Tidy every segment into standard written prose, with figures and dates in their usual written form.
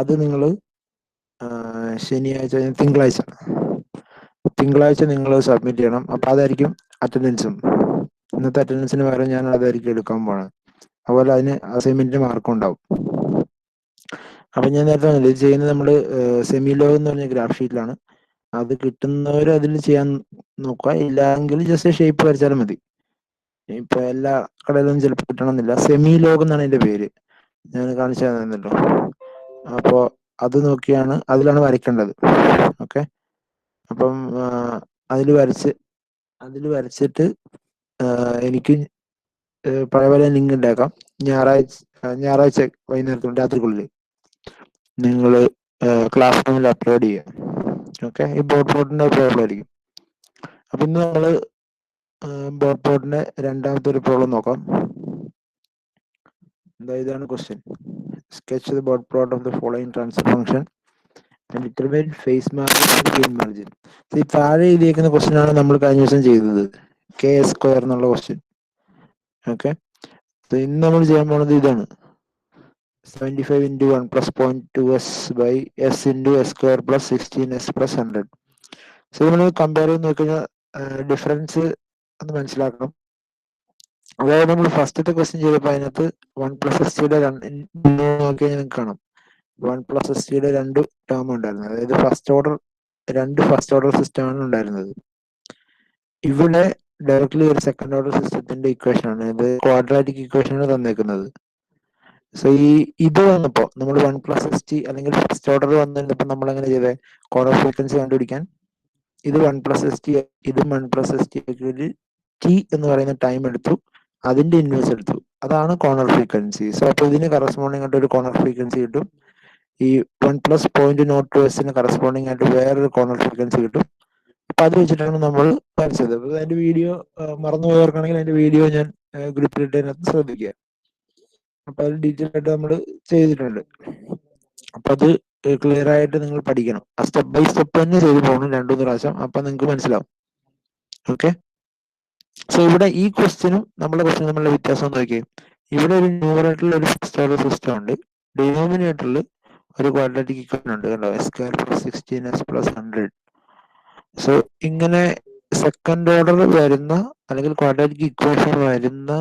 അത് നിങ്ങൾ ശനിയാഴ്ച തിങ്കളാഴ്ച നിങ്ങൾ സബ്മിറ്റ് ചെയ്യണം. അപ്പോൾ അതായിരിക്കും അറ്റൻഡൻസും. ഇന്നത്തെ അറ്റൻഡൻസിന് പകരം ഞാൻ അതായിരിക്കും എടുക്കാൻ പോണത്. അതുപോലെ അതിന് അസൈൻമെന്റിന് മാർക്കും ഉണ്ടാവും. അപ്പം ഞാൻ നേരത്തെ പറഞ്ഞില്ലേ, ഇത് ചെയ്യുന്നത് നമ്മൾ സെമി ലോഗ് എന്ന് പറഞ്ഞ ഗ്രാഫ് ഷീറ്റിലാണ്. അത് കിട്ടുന്നവർ അതിൽ ചെയ്യാൻ നോക്കുക. ഇല്ലെങ്കിൽ ജസ്റ്റ് ഷേപ്പ് വരച്ചാലും മതി. ഇപ്പൊ എല്ലാ കടയിലും ചിലപ്പോൾ കിട്ടണമെന്നില്ല. സെമി ലോഗ് എന്നാണ് അതിന്റെ പേര്. ഞാൻ കാണിച്ചു തന്നല്ലോ. അപ്പോൾ അത് നോക്കിയാണ് അതിലാണ് വരയ്ക്കേണ്ടത്. ഓക്കെ. അപ്പം അതിൽ വരച്ചിട്ട് എനിക്ക് പഴയ പോലെ ലിങ്ക് ഉണ്ടാക്കാം. ഞായറാഴ്ച വൈകുന്നേരത്തും രാത്രിക്കുള്ളിൽ നിങ്ങൾ ക്ലാസ് റൂമിൽ അപ്ലോഡ് ചെയ്യുക. ഓക്കെ. ഈ ബോട്ടിന്റെ പ്രോബ്ലം ആയിരിക്കും. അപ്പൊ ഇന്ന് നമ്മൾ ബോട്ടിന്റെ രണ്ടാമത്തെ ഒരു പ്രോബ്ലം നോക്കാം. ഇതാണ് question. Sketch the Bode plot of the following transfer function and determine phase margin and gain margin. ഈ താഴെ എഴുതിയിരിക്കുന്ന ക്വസ്റ്റ്യൻ ആണ് നമ്മൾ കഴിഞ്ഞ ദിവസം ചെയ്തത്, കെ സ്ക്വയർ എന്നുള്ള ക്വസ്റ്റ്യൻ. ഓക്കെ. ഇന്ന് നമ്മൾ ചെയ്യാൻ പോകുന്നത് ഇതാണ്, 75 into 1 plus 0.2s by s into s square plus 16s plus 100. So നമ്മൾ കമ്പയർ ചെയ്ത് നോക്കിക്കഴിഞ്ഞാൽ ഡിഫറൻസ് ഒന്ന് മനസ്സിലാക്കണം. അതായത് നമ്മൾ ഫസ്റ്റത്തെ ക്വസ്റ്റ്യൻ ചെയ്തപ്പോൾ അതിനകത്ത് 1+st നോക്കിയാൽ നിങ്ങൾക്ക് കാണാം 1+st രണ്ട് ടേം ഉണ്ടായിരുന്നത്. അതായത് ഫസ്റ്റ് ഓർഡർ സിസ്റ്റം ആണ് ഉണ്ടായിരുന്നത്. ഇവിടെ ഡയറക്ട്ലി ഒരു സെക്കൻഡ് ഓർഡർ സിസ്റ്റത്തിന്റെ ഇക്വേഷൻ ആണ്, ഇത് ക്വാഡ്രാറ്റിക് ഇക്വേഷൻ ആണ് തന്നേക്കുന്നത്. സോ ഇത് വന്നപ്പോ നമ്മൾ 1+st അല്ലെങ്കിൽ ഫസ്റ്റ് ഓർഡർ വന്നിരുന്നപ്പോൾ നമ്മൾ എങ്ങനെ ചെയ്തേ, കോർണർ ഫ്രീക്വൻസി കണ്ടുപിടിക്കാൻ ഇത് 1+st ഇതും 1+st ടി എന്ന് പറയുന്ന ടൈം എടുത്തു, അതിന്റെ ഇൻവേഴ്സ് എടുത്തു. അതാണ് കോർണർ ഫ്രീക്വൻസി. സോ അപ്പൊ ഇതിന് കറസ്പോണ്ടിങ് ആയിട്ട് ഒരു കോർണർ ഫ്രീക്വൻസി കിട്ടും. ഈ 1+0.02s കറസ്പോണ്ടിങ് ആയിട്ട് വേറൊരു കോർണർ ഫ്രീക്വൻസി കിട്ടും. അപ്പൊ അത് വെച്ചിട്ടാണ് നമ്മൾ വരച്ചത്. അപ്പൊ അതിന്റെ വീഡിയോ മറന്നുപോയവർക്കാണെങ്കിൽ അതിന്റെ വീഡിയോ ഞാൻ ഗ്രൂപ്പിലിട്ടതിനകത്ത് ശ്രദ്ധിക്കുക. അപ്പൊ അത് ഡീറ്റെയിൽ ആയിട്ട് നമ്മൾ ചെയ്തിട്ടുണ്ട്. അപ്പൊ അത് ക്ലിയർ ആയിട്ട് നിങ്ങൾ പഠിക്കണം. ആ സ്റ്റെപ്പ് ബൈ സ്റ്റെപ്പ് തന്നെ ചെയ്തു പോകണം 2-3 പ്രാവശ്യം. അപ്പൊ നിങ്ങൾക്ക് മനസ്സിലാവും. ഓക്കെ. സോ ഇവിടെ ഈ ക്വസ്റ്റ്യനും നമ്മുടെ ക്വസ്റ്റ്യനും തമ്മിലുള്ള വ്യത്യാസം നോക്കിയേ. ഇവിടെ ഒരു ന്യൂമറേറ്ററിൽ ഒരു ഫസ്റ്റ് ഓർഡർ സിസ്റ്റം ഉണ്ട്, ഡിനോമിനേറ്ററിൽ ഒരു ക്വാഡ്രാറ്റിക് ഇക്വേഷൻ ഉണ്ട്. കണ്ടോ, s² + 16s + 100. സോ ഇങ്ങനെ സെക്കൻഡ് ഓർഡർ വരുന്ന അല്ലെങ്കിൽ ക്വാഡ്രാറ്റിക് ഇക്വേഷൻ വരുന്ന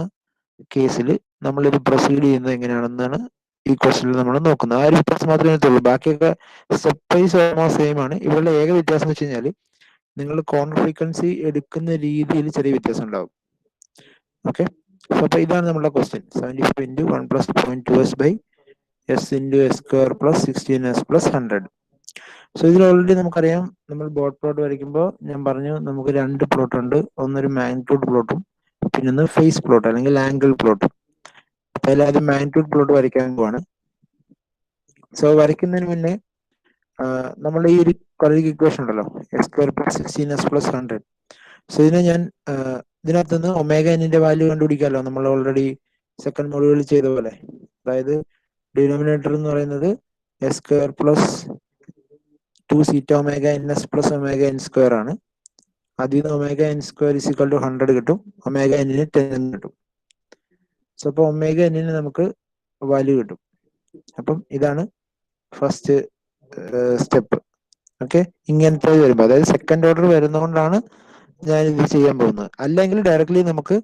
കേസിൽ നമ്മളിത് പ്രൊസീഡ് ചെയ്യുന്നത് എങ്ങനെയാണെന്നാണ് ഈ ക്വസ്റ്റ്യനിൽ നമ്മൾ നോക്കുന്നത്. ആ ഒരു വ്യത്യാസം മാത്രമേ എത്തുള്ളൂ. ബാക്കിയൊക്കെ സ്റ്റെപ്പ് വൈസ് ഓൾമോസ്റ്റ് സെയിം ആണ്. ഇവരുടെ ഏക വ്യത്യാസം എന്ന് വെച്ച് കഴിഞ്ഞാൽ നിങ്ങൾ കോർണർ ഫ്രീക്വൻസി എടുക്കുന്ന രീതിയിൽ ചെറിയ വ്യത്യാസം ഉണ്ടാവും. ഓക്കെ. അപ്പൊ ഇതാണ് നമ്മുടെ question, 75 into 1 + 0.2s by s into s² + 16s + 100. So ഇതിൽ ഓൾറെഡി നമുക്കറിയാം, നമ്മൾ ബോട്ട് പ്ലോട്ട് വരയ്ക്കുമ്പോൾ ഞാൻ പറഞ്ഞു നമുക്ക് രണ്ട് പ്ലോട്ട് ഉണ്ട്, ഒന്നൊരു മാഗ്നിറ്റ്യൂഡ് പ്ലോട്ടും പിന്നെ ഫേസ് പ്ലോട്ട് അല്ലെങ്കിൽ ആംഗിൾ പ്ലോട്ടും. അപ്പൊ അതിലാദ്യം മാഗ്നിറ്റ്യൂഡ് പ്ലോട്ട് വരയ്ക്കാൻ പോവാണ്. സോ വരയ്ക്കുന്നതിന് മുന്നേ നമ്മൾ ഈ ഒരു ക്വാഡ്രാറ്റിക് ഇക്വേഷൻ ഉണ്ടല്ലോ, s² + 16s + 100. സോ ഇതിനെ ഞാൻ ഇതിനകത്ത് നിന്ന് ω(n)ന്റെ വാല്യൂ കണ്ടുപിടിക്കാമല്ലോ, നമ്മൾ ഓൾറെഡി സെക്കൻഡ് മോഡ്യൂളിൽ ചെയ്ത പോലെ. അതായത് ഡിനോമിനേറ്റർ എന്ന് പറയുന്നത് s² + 2θ(ω(ns) + ω(n)² ആണ്. അതിൽ നിന്ന് ω(n)² = 100 കിട്ടും, ω(n)ന് 10 കിട്ടും. സോ അപ്പൊ ω(n)ന് നമുക്ക് വാല്യൂ കിട്ടും. അപ്പം ഇതാണ് ഫസ്റ്റ് സ്റ്റെപ്പ്. ഓക്കെ. ഇങ്ങനത്തെ വരുമ്പോൾ, അതായത് സെക്കൻഡ് ഓർഡർ വരുന്നതുകൊണ്ടാണ് ഞാൻ ഇത് ചെയ്യാൻ പോകുന്നത്. അല്ലെങ്കിൽ ഡയറക്ട്ലി നമുക്ക്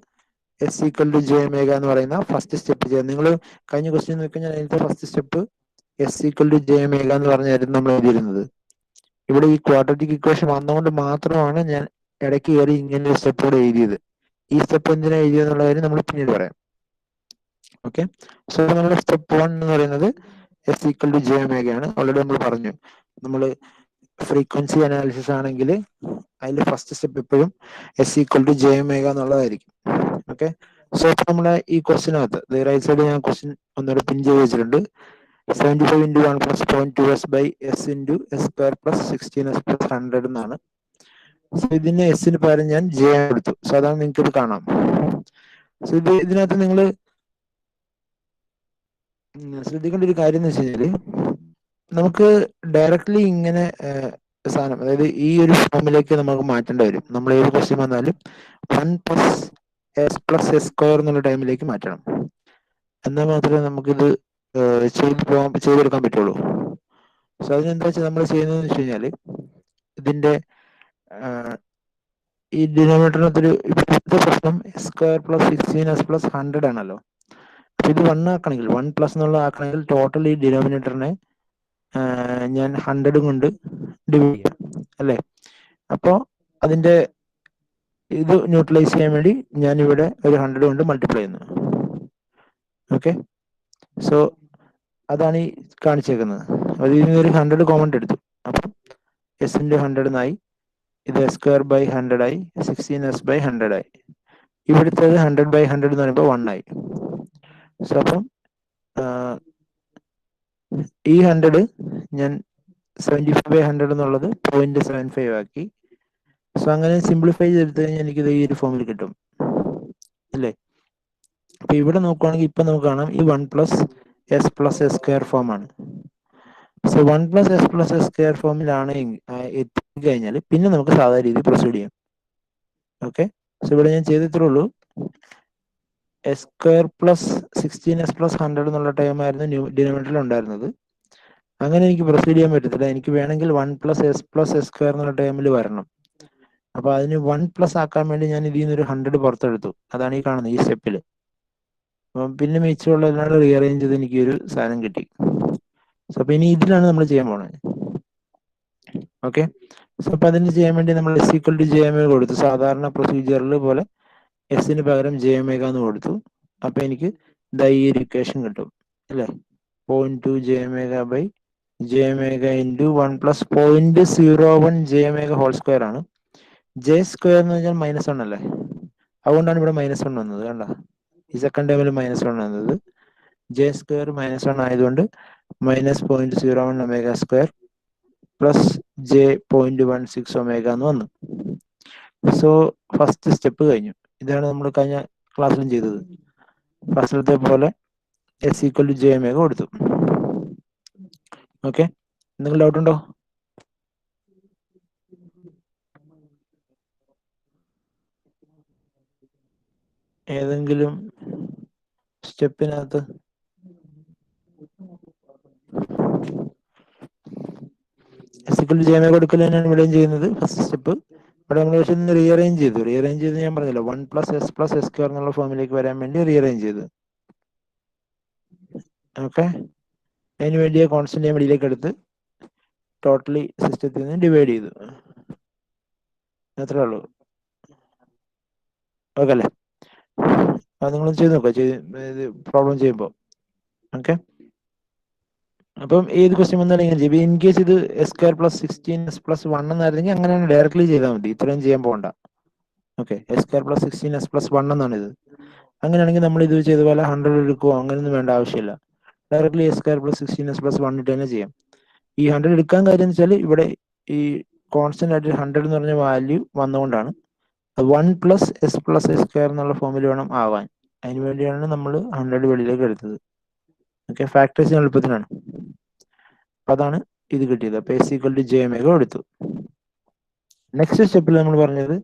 s = jω എന്ന് പറയുന്ന ഫസ്റ്റ് സ്റ്റെപ്പ് ചെയ്യാം. നിങ്ങൾ കഴിഞ്ഞ ക്വസ്റ്റ്യൻ നോക്കിക്കഴിഞ്ഞാൽ അതിന്റെ ഫസ്റ്റ് സ്റ്റെപ്പ് s = jω എന്ന് പറഞ്ഞായിരുന്നു നമ്മൾ എഴുതിയിരുന്നത്. ഇവിടെ ഈ ക്വാഡ്രാറ്റിക് ഇക്വേഷൻ വന്നുകൊണ്ട് മാത്രമാണ് ഞാൻ ഇടയ്ക്ക് കയറി ഇങ്ങനെ ഒരു സ്റ്റെപ്പ് കൂടെ എഴുതിയത്. ഈ സ്റ്റെപ്പ് എന്തിനാ എഴുതിയെന്നുള്ള കാര്യം നമ്മൾ പിന്നീട് പറയാം. ഓക്കെ. സോ നമ്മുടെ സ്റ്റെപ്പ് 1 എന്ന് പറയുന്നത് s = jω ആണ്. ഓൾറെഡി നമ്മൾ പറഞ്ഞു, നമ്മൾ ഫ്രീക്വൻസി അനാലിസിസ് ആണെങ്കിൽ അതിൽ ഫസ്റ്റ് സ്റ്റെപ്പ് എപ്പോഴും s = jω എന്നുള്ളതായിരിക്കും. ഓക്കെ. സോ ഇപ്പൊ നമ്മുടെ ഈ ക്വസ്റ്റിനകത്ത് റൈറ്റ് സൈഡിൽ ഞാൻ ക്വസ്റ്റ്യൻ ഒന്നുകൂടെ പിൻ ചെയ്ത് വെച്ചിട്ടുണ്ട്. 75 into 1 + 0.2s by s into s² + 16s + 100 എന്നാണ്. സോ ഇതിന് എസിന് പകരം ഞാൻ ജെ എടുത്തു. സോ അതാണ് നിങ്ങൾക്ക് ഇത് കാണാം. സോ ഇതിനകത്ത് നിങ്ങൾ ശ്രദ്ധിക്കേണ്ട ഒരു കാര്യം എന്ന് വെച്ച് കഴിഞ്ഞാല്, നമുക്ക് ഡയറക്ട്ലി ഇങ്ങനെ സാധനം, അതായത് ഈ ഒരു ഫോമിലേക്ക് നമുക്ക് മാറ്റേണ്ടി വരും. നമ്മൾ ഏത് ക്വസ്റ്റ്യൻ വന്നാലും 1 + s + s² എന്നുള്ള ടൈമിലേക്ക് മാറ്റണം. എന്നാൽ മാത്രമേ നമുക്കിത് ചെയ്തെടുക്കാൻ പറ്റുള്ളൂ. സോ അതിനെന്താ വെച്ചാൽ നമ്മൾ ചെയ്യുന്നതെന്ന് വെച്ച് കഴിഞ്ഞാൽ ഇതിന്റെ ഈ ഡിനോമിനേറ്ററിനകത്തൊരു ഇപ്പോഴത്തെ പ്രശ്നം സ്ക്വയർ പ്ലസ് 16s പ്ലസ് 100 ആണല്ലോ. അപ്പൊ ഇത് 1 ആക്കണമെങ്കിൽ 1 പ്ലസ് എന്നുള്ള ആക്കണമെങ്കിൽ ടോട്ടൽ ഈ ഡിനോമിനേറ്ററിനെ ഞാൻ 100 കൊണ്ട് ഡിവൈഡ് ചെയ്യാം അല്ലേ. അപ്പോൾ അതിന്റെ ഇത് ന്യൂട്രലൈസ് ചെയ്യാൻ വേണ്ടി ഞാൻ ഇവിടെ ഒരു 100 കൊണ്ട് മൾട്ടിപ്ലൈ ചെയ്യുന്നു. ഓക്കെ, സോ അതാണ് ഈ കാണിച്ചേക്കുന്നത്. അതിൽ നിന്ന് ഒരു 100 കോമൺ എടുത്തു. അപ്പം എസ് ഇൻറ്റു 100 എന്നായി. ഇത് എസ് സ്ക്വയർ ബൈ 100 ആയി. 16s ബൈ 100 ആയി. ഇവിടുത്തേത് 100 ബൈ 100 എന്ന് പറയുമ്പോൾ 1 ആയി. സോ അപ്പം ഈ 100 ഞാൻ 75 ബൈ 100 എന്നുള്ളത് 0.75 ആക്കി. സോ അങ്ങനെ സിംപ്ലിഫൈ ചെയ്തെടുത്തു കഴിഞ്ഞാൽ എനിക്കിത് ഈ ഒരു ഫോമിൽ കിട്ടും അല്ലേ. അപ്പൊ ഇവിടെ നോക്കുവാണെങ്കിൽ ഇപ്പൊ നമുക്ക് കാണാം ഈ 1 plus S plus S square form ആണ്. So 1 plus S plus S square ഫോമിലാണ് എത്തിക്കഴിഞ്ഞാൽ പിന്നെ നമുക്ക് സാധാരണ രീതിയിൽ പ്രൊസീഡ് ചെയ്യാം. ഓക്കെ, സോ ഇവിടെ ഞാൻ ചെയ്തിത്രേ ഉള്ളൂ. S square plus 16s plus 100 എന്നുള്ള ടൈം ആയിരുന്നു ഡിനോമിനേറ്ററിൽ ഉണ്ടായിരുന്നത്. അങ്ങനെ എനിക്ക് പ്രൊസീഡ് ചെയ്യാൻ പറ്റത്തില്ല. എനിക്ക് വേണമെങ്കിൽ 1 പ്ലസ് എസ് സ്ക്വയർ എന്നുള്ള ടൈമിൽ വരണം. അപ്പൊ അതിന് 1 പ്ലസ് ആക്കാൻ വേണ്ടി ഞാൻ ഇതിൽ നിന്ന് ഒരു 100 പുറത്തെടുത്തു. അതാണ് ഈ കാണുന്നത് ഈ സ്റ്റെപ്പിൽ. പിന്നെ മിച്ചമുള്ള എല്ലാം റീഅറേഞ്ച് ചെയ്ത് എനിക്ക് ഒരു സാധനം കിട്ടി. സോ അപ്പൊ ഇനി ഇതിലാണ് നമ്മൾ ചെയ്യാൻ പോണത്. ഓക്കെ, സോ അപ്പൊ അതിന് ചെയ്യാൻ വേണ്ടി നമ്മൾ S equal to J omega കൊടുത്തു. സാധാരണ പ്രൊസീജിയറിൽ പോലെ എസിന് പകരം ജെ ഒമേഗ എന്ന് കൊടുത്തു. അപ്പൊ എനിക്ക് ഈ ഒരു ഇക്വേഷൻ കിട്ടും അല്ലേ. 0.2 J omega by J omega into 1 plus 0.01 J omega whole square ആണ്. ജെ സ്ക്വയർ എന്ന് പറഞ്ഞാൽ -1 അല്ലേ. അതുകൊണ്ടാണ് ഇവിടെ -1 വന്നത്. കണ്ട, ഈ സെക്കൻഡ് ടൈമിൽ -1 വന്നത്. ജെ സ്ക്വയർ -1 ആയതുകൊണ്ട് -0.01 omega square plus J 0.16 omega എന്ന് വന്നു. സോ ഫസ്റ്റ് സ്റ്റെപ്പ് കഴിഞ്ഞു. ഇതാണ് നമ്മൾ കഴിഞ്ഞ ക്ലാസ്സിലും ചെയ്തത്. ഫസ്റ്റത്തെ പോലെ S equal to J omega കൊടുത്തു. ഓക്കെ, എന്തെങ്കിലും ഡൗട്ട് ഉണ്ടോ? ഏതെങ്കിലും സ്റ്റെപ്പിനകത്ത് S equal to J omega കൊടുക്കൽ തന്നെയാണ് ഇവിടെയും ചെയ്യുന്നത്. ഫസ്റ്റ് സ്റ്റെപ്പ് ഇവിടെ നമ്മൾ പക്ഷെ ഒന്ന് റീഅറേഞ്ച് ചെയ്തു. റീഅറേഞ്ച് ചെയ്ത് ഞാൻ പറഞ്ഞല്ലോ 1 പ്ലസ് എസ് സ്ക്വയർ എന്നുള്ള ഫോമിലേക്ക് വരാൻ വേണ്ടി റീഅറേഞ്ച് ചെയ്തു. ഓക്കെ, അതിന് വേണ്ടി കോൺസ്റ്റന്റ് ഞാൻ വെളിയിലേക്ക് എടുത്ത് ടോട്ടലി സിസ്റ്റത്തിൽ നിന്ന് ഡിവൈഡ് ചെയ്തു. അത്രേ ഉള്ളൂ. ഓക്കെ അല്ലേ. അത് നിങ്ങൾ ചെയ്ത് നോക്കുക പ്രോബ്ലം ചെയ്യുമ്പോൾ. ഓക്കെ, അപ്പം ഏത് ക്വസ്റ്റ്യൻ വന്നാലും ഇങ്ങനെ ചെയ്യും. ഇൻ കേസ് ഇത് S square plus 16s plus 1 എന്നായിരുന്നെങ്കിൽ അങ്ങനെയാണ് ഡയറക്ട്ലി ചെയ്താൽ മതി. ഇത്രയും ചെയ്യാൻ പോകണ്ട. Okay, S square plus 16s plus 1 എന്നാണ് ഇത്. അങ്ങനെയാണെങ്കിൽ നമ്മൾ ഇത് ചെയ്ത പോലെ 100 എടുക്കുമോ അങ്ങനെയൊന്നും വേണ്ട ആവശ്യമില്ല. Directly S square plus 16s plus 1 ഇട്ട് തന്നെ ചെയ്യാം. ഈ 100 എടുക്കാൻ കാര്യം എന്ന് വെച്ചാൽ ഇവിടെ ഈ കോൺസ്റ്റന്റ് ആയിട്ട് 100 എന്ന് പറഞ്ഞ വാല്യൂ വന്നുകൊണ്ടാണ്. 1 പ്ലസ് എസ് സ്ക്വയർ എന്നുള്ള ഫോമിൽ വേണം ആവാൻ. അതിന് വേണ്ടിയാണ് നമ്മൾ 100 വെളിയിലേക്ക് എടുത്തത്. ഓക്കെ, ഫാക്ടേഴ്സ് എളുപ്പത്തിനാണ്. അതാണ് ഇത് കിട്ടിയത്. അപ്പൊ S equal to J omega എടുത്തു. നെക്സ്റ്റ് സ്റ്റെപ്പിൽ നമ്മൾ പറഞ്ഞത്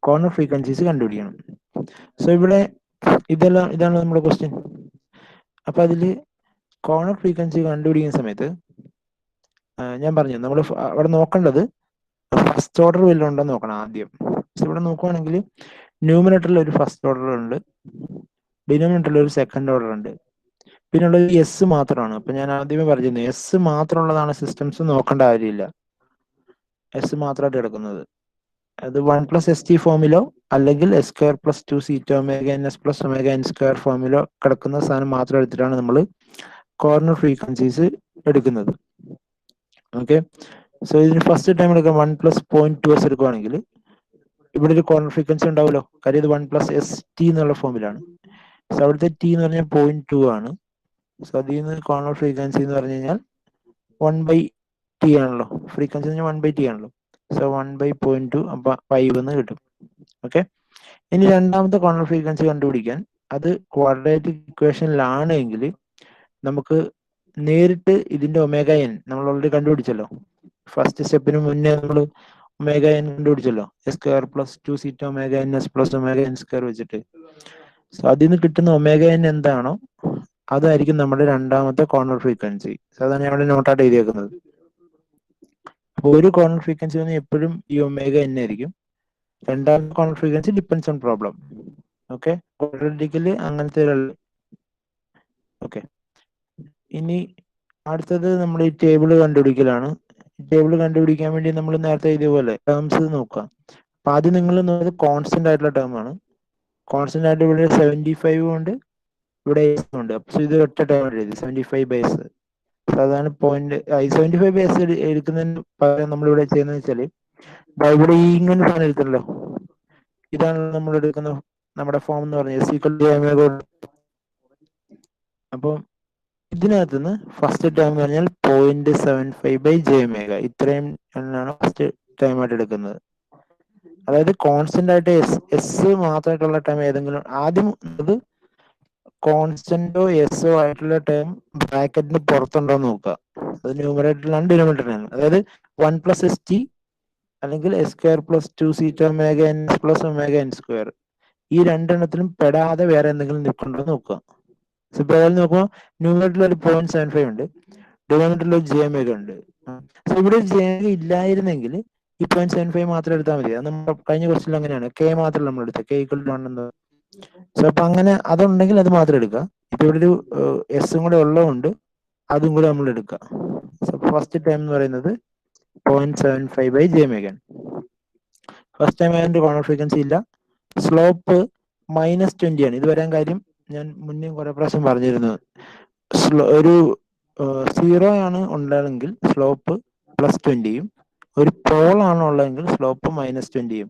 കോർണർ ഫ്രീക്വൻസീസ് കണ്ടുപിടിക്കണം. സോ ഇവിടെ ഇതാണ് നമ്മുടെ ക്വസ്റ്റ്യൻ. അപ്പൊ അതിൽ കോർണർ ഫ്രീക്വൻസി കണ്ടുപിടിക്കുന്ന സമയത്ത് ഞാൻ പറഞ്ഞു നമ്മൾ അവിടെ നോക്കേണ്ടത് ഫസ്റ്റ് ഓർഡർ വല്ലതും ഉണ്ടോ നോക്കണം ആദ്യം. സോ ഇവിടെ നോക്കുവാണെങ്കിൽ ന്യൂമിനേറ്ററിൽ ഒരു ഫസ്റ്റ് ഓർഡർ ഉണ്ട്, ഡിനോമിനേറ്ററിൽ ഒരു സെക്കൻഡ് ഓർഡർ ഉണ്ട്, പിന്നെ ഉള്ളത് എസ് മാത്രമാണ്. അപ്പൊ ഞാൻ ആദ്യമേ പറഞ്ഞിരുന്നു എസ് മാത്രമുള്ളതാണ് സിസ്റ്റംസ് നോക്കേണ്ട കാര്യമില്ല. എസ് മാത്രമായിട്ട് കിടക്കുന്നത് അത് 1 പ്ലസ് എസ് ടി ഫോമിലോ അല്ലെങ്കിൽ S square plus 2 zeta omega N S plus omega N square ഫോമിലോ കിടക്കുന്ന സാധനം മാത്രം എടുത്തിട്ടാണ് നമ്മൾ കോർണർ ഫ്രീക്വൻസീസ് എടുക്കുന്നത്. ഓക്കെ, സോ ഇതിന് ഫസ്റ്റ് ടൈം എടുക്കാം 1 പ്ലസ് 0.2s എടുക്കുവാണെങ്കിൽ ഇവിടെ ഒരു കോർണർ ഫ്രീക്വൻസി ഉണ്ടാവുമല്ലോ. കാര്യം ഇത് 1 പ്ലസ് എസ് ടി എന്നുള്ള ഫോമിലാണ്. സോ അവിടുത്തെ ടി എന്ന് പറഞ്ഞാൽ 0.2 ആണ്. സോ അതിൽ നിന്ന് കോർണർ ഫ്രീക്വൻസി എന്ന് പറഞ്ഞു കഴിഞ്ഞാൽ 1/t ആണല്ലോ. ഫ്രീക്വൻസി എന്ന് പറഞ്ഞാൽ 1/t ആണല്ലോ. സോ 1/0.2 അപ്പൊ 5 എന്ന് കിട്ടും. ഓക്കെ, ഇനി രണ്ടാമത്തെ കോർണർ ഫ്രീക്വൻസി കണ്ടുപിടിക്കാൻ അത് ക്വാഡ്രാറ്റിക് ഇക്വേഷനിലാണ് എങ്കിൽ നമുക്ക് നേരിട്ട് ഇതിന്റെ ഒമേഗ എൻ നമ്മൾ ഓൾറെഡി കണ്ടുപിടിച്ചല്ലോ. ഫസ്റ്റ് സ്റ്റെപ്പിന് മുന്നേ നമ്മൾ ഒമേഗ എൻ കണ്ടുപിടിച്ചല്ലോ. S square plus 2 zeta omega N S plus omega N square വെച്ചിട്ട്. സോ അതിൽ നിന്ന് കിട്ടുന്ന ഒമേഗ എൻ എന്താണോ അതായിരിക്കും നമ്മുടെ രണ്ടാമത്തെ കോർണർ ഫ്രീക്വൻസി. അതാണ് ഞാൻ ഇവിടെ നോട്ടായിട്ട് എഴുതിയേക്കുന്നത്. അപ്പോൾ ഒരു കോർണർ ഫ്രീക്വൻസി വന്ന് എപ്പോഴും ഈ ഒമേഗ എൻ ആയിരിക്കും. രണ്ടാമത്തെ corner frequency depends on problem. Okay, ക്വാഡ്രാറ്റിക്കല് അങ്ങനത്തെ ഒരു ഓക്കെ. ഇനി അടുത്തത് നമ്മൾ ഈ ടേബിൾ കണ്ടുപിടിക്കലാണ്. ടേബിൾ കണ്ടുപിടിക്കാൻ വേണ്ടി നമ്മൾ നേരത്തെ ഇതുപോലെ ടേംസ് നോക്കുക. അപ്പൊ ആദ്യം നിങ്ങൾ നോക്കുന്നത് കോൺസ്റ്റന്റ് ആയിട്ടുള്ള ടേം ആണ്. കോൺസ്റ്റന്റ് ആയിട്ട് ഇവിടെ 75 ഉണ്ട്, ഇവിടെ ഉണ്ട്. അപ്പൊ ഇത് ഒറ്റ ടേം എഴുതി 75 ബേസ്. അതാണ് പോയിന്റ്. 75 ബേസ് എടുക്കുന്നതിന് പകരം നമ്മളിവിടെ ചെയ്യുന്നത് വെച്ചാല് ഇവിടെ ഈ ഇങ്ങനെ സാധനം എടുത്തല്ലോ, ഇതാണ് നമ്മൾ എടുക്കുന്ന നമ്മുടെ ഫോം എന്ന് പറഞ്ഞത്. അപ്പം ഇതിനകത്ത് നിന്ന് ഫസ്റ്റ് ടൈം എന്ന് പറഞ്ഞാൽ 0.75/j⍵. ഇത്രയും എണ്ണാണ് ഫസ്റ്റ് ടൈം ആയിട്ട് എടുക്കുന്നത്. അതായത് കോൺസ്റ്റന്റ് ആയിട്ട് എസ് മാത്രമായിട്ടുള്ള ടൈം ഏതെങ്കിലും ആദ്യം അത് കോൺസ്റ്റന്റോ എസ്ഒ ആയിട്ടുള്ള ടൈം ബ്രാക്കറ്റിന് പുറത്തുണ്ടോ എന്ന് നോക്കുക. അത് ന്യൂമറേറ്ററിലാണ് ഡിനോമിനേറ്ററിലാണ്. അതായത് 1+st അല്ലെങ്കിൽ s²+2c⍵n+ω_n². ഈ രണ്ടെണ്ണത്തിലും പെടാതെ വേറെ എന്തെങ്കിലും നിൽക്കുന്നുണ്ടോ നോക്കുക. ഇപ്പൊ നോക്കുമ്പോൾ ന്യൂമറേറ്ററിൽ ഒരു 0.75 ഉണ്ട്, ഡിനോമിനേറ്ററിൽ ഒരു j⍵ ഉണ്ട്. സോ ഇവിടെ j ഇല്ലായിരുന്നെങ്കിൽ ഈ 0.75 മാത്രം എടുത്താൽ മതി. അത് നമ്മൾ കഴിഞ്ഞ ക്വസ്റ്റ്യൻ അങ്ങനെയാണ്, k മാത്രമല്ല നമ്മൾ എടുത്തത്, k = 1 എന്ന്. സോ അപ്പൊ അങ്ങനെ അതുണ്ടെങ്കിൽ അത് മാത്രം എടുക്കുക. ഇപ്പൊ ഇവിടെ ഒരു എസും കൂടെ ഉള്ളതുകൊണ്ട് അതും കൂടെ നമ്മൾ എടുക്കുക. സോ ഫസ്റ്റ് ടൈം എന്ന് പറയുന്നത് 0.75/j⍵. ഫസ്റ്റ് ടൈം അതിന്റെ കോർണർ ഫ്രീക്വൻസി ഇല്ല. സ്ലോപ്പ് -20 ആണ്. ഇത് വരാൻ കാര്യം ഞാൻ മുന്നേ കുറെ പ്രാവശ്യം പറഞ്ഞിരുന്നു. ഒരു 0 ആണ് ഉണ്ടാണെങ്കിൽ സ്ലോപ്പ് +20യും ഒരു പോൾ ആണ് ഉള്ളതെങ്കിൽ സ്ലോപ്പ് -20യും.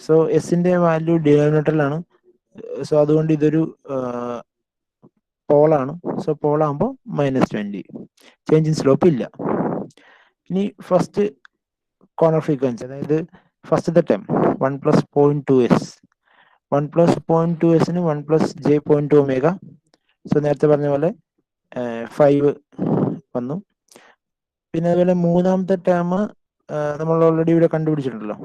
സോ എസിന്റെ വാല്യൂ ഡിനോമിനേറ്ററിലാണ്. സോ അതുകൊണ്ട് ഇതൊരു പോളാണ്. സോ പോളാകുമ്പോൾ -20. ചേഞ്ച് ഇൻ സ്ലോപ്പ് ഇല്ല. ഇനി ഫസ്റ്റ് കോർണർ ഫ്രീക്വൻസി, അതായത് ഫസ്റ്റത്തെ time 1+0.2s. 1+0.2s 1+j⍵. So നേരത്തെ പറഞ്ഞ പോലെ 5 വന്നു. പിന്നെ അതുപോലെ മൂന്നാമത്തെ ടേം നമ്മൾ ഓൾറെഡി ഇവിടെ കണ്ടുപിടിച്ചിട്ടുണ്ടല്ലോ,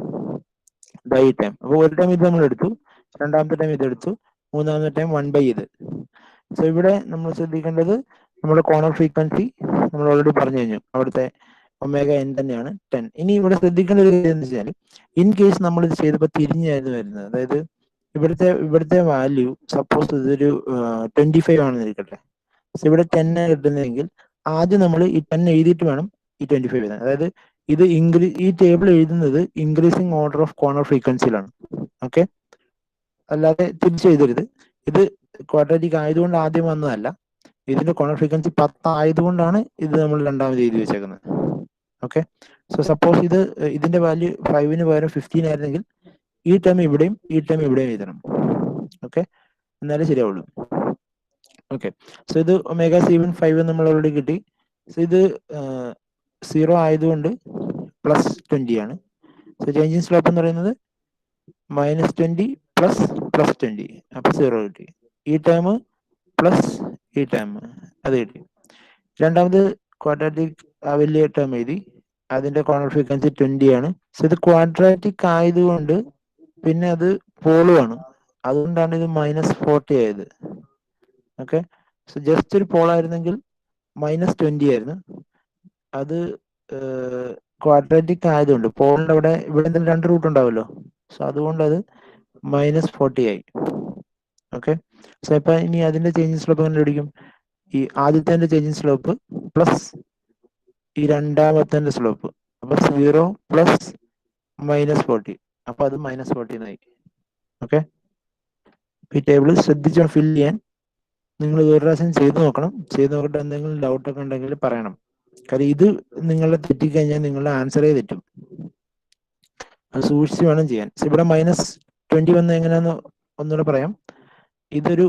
ഈ ടൈം. അപ്പോൾ ഒരു ടൈം ഇത് നമ്മൾ എടുത്തു, രണ്ടാമത്തെ ടൈം ഇതെടുത്തു, മൂന്നാമത്തെ ടൈം 1 ഇത്. സോ ഇവിടെ നമ്മൾ ശ്രദ്ധിക്കേണ്ടത് നമ്മുടെ കോർണർ ഫ്രീക്വൻസി നമ്മൾ ഓൾറെഡി പറഞ്ഞു കഴിഞ്ഞു, അവിടുത്തെ ω_n തന്നെയാണ് 10. ഇനി ഇവിടെ ശ്രദ്ധിക്കേണ്ട ഒരു കാര്യം എന്ന് വെച്ചാൽ, ഇൻ കേസ് നമ്മൾ ഇത് ചെയ്തപ്പോൾ തിരിഞ്ഞായിരുന്നു വരുന്നത്. അതായത് ഇവിടുത്തെ വാല്യൂ സപ്പോസ് ഇതൊരു 25 ആണെന്ന് ഇരിക്കട്ടെ. സോ ഇവിടെ 10 കിട്ടുന്നതെങ്കിൽ ആദ്യം നമ്മൾ ഈ 10 എഴുതിയിട്ട് വേണം ഈ 25 എഴുതാൻ. അതായത് ഇത് ഈ ടേബിൾ എഴുതുന്നത് ഇൻക്രീസിങ് ഓർഡർ ഓഫ് കോർണർ ഫ്രീക്വൻസിയിലാണ്. ഓക്കെ, അല്ലാതെ തിരിച്ച് എഴുതരുത്. ഇത് ക്വാഡ്രാറ്റിക് ആയതുകൊണ്ട് ആദ്യം വന്നതല്ല, ഇതിന്റെ കോർണർ ഫ്രീക്വൻസി 10 ആയതുകൊണ്ടാണ് ഇത് നമ്മൾ രണ്ടാമത് എഴുതി വെച്ചേക്കുന്നത്. ഓക്കെ, സോ സപ്പോസ് ഇതിന്റെ വാല്യൂ 5ന് പകരം 15 ആയിരുന്നെങ്കിൽ ഈ ടൈം ഇവിടെയും ഈ ടൈം ഇവിടെയും എഴുതണം. ഓക്കെ, എന്നാലേ ശരിയാവുള്ളൂ. ഓക്കെ, സോ ഇത് ω₀ 5 നമ്മൾ ഓൾറെഡി കിട്ടി. സോ ഇത് 0 ആയതുകൊണ്ട് +20 ആണ്. സോ ചേഞ്ച് ഇൻ സ്ലോപ്പ് എന്ന് പറയുന്നത് -20 + +20, അപ്പൊ 0 കിട്ടി. ഈ ടൈം പ്ലസ് ഈ ടൈം അത് കിട്ടി. രണ്ടാമത് ക്വാഡ്രാറ്റിക് വലിയ ടൈം എഴുതി, അതിന്റെ കോർണർ ഫ്രീക്വൻസി 20 ആണ്. സോ ഇത് ക്വാഡ്രാറ്റിക് ആയതുകൊണ്ട് പിന്നെ അത് പോളുമാണ്, അതുകൊണ്ടാണ് ഇത് -40 ആയത്. ഓക്കെ, സോ ജസ്റ്റ് ഒരു പോൾ ആയിരുന്നെങ്കിൽ -20 ആയിരുന്നു. അത് ക്വാഡ്രാറ്റിക് ആയതുകൊണ്ട് പോളിന്റെ ഇവിടെ എന്തെങ്കിലും 2 റൂട്ട് ഉണ്ടാവുമല്ലോ, സോ അതുകൊണ്ട് അത് -40 ആയി. ഓക്കെ, സോ ഇപ്പൊ ഇനി അതിന്റെ ചേഞ്ച് സ്ലോപ്പ് എങ്ങനെ പിടിക്കും? ഈ ആദ്യത്തെ ചേഞ്ച് സ്ലോപ്പ് പ്ലസ് ഈ രണ്ടാമത്തെ സ്ലോപ്പ്, അപ്പൊ 0 + -40, അപ്പൊ അത് -40 ആയി. ഓക്കെ, ഈ ടേബിൾ ശ്രദ്ധിച്ച് ഫിൽ ചെയ്യാൻ നിങ്ങൾ ഒരു പ്രാവശ്യം ചെയ്ത് നോക്കണം. ചെയ്ത് നോക്കിയിട്ട് എന്തെങ്കിലും ഡൗട്ട് ഒക്കെ ഉണ്ടെങ്കിൽ പറയണം. കാര്യം ഇത് നിങ്ങളെ തെറ്റിക്കഴിഞ്ഞാൽ നിങ്ങളുടെ ആൻസറേ തെറ്റും. അത് സൂക്ഷിച്ച് വേണം ചെയ്യാൻ. ഇവിടെ -20 വന്ന് എങ്ങനെയാന്ന് ഒന്നുകൂടെ പറയാം. ഇതൊരു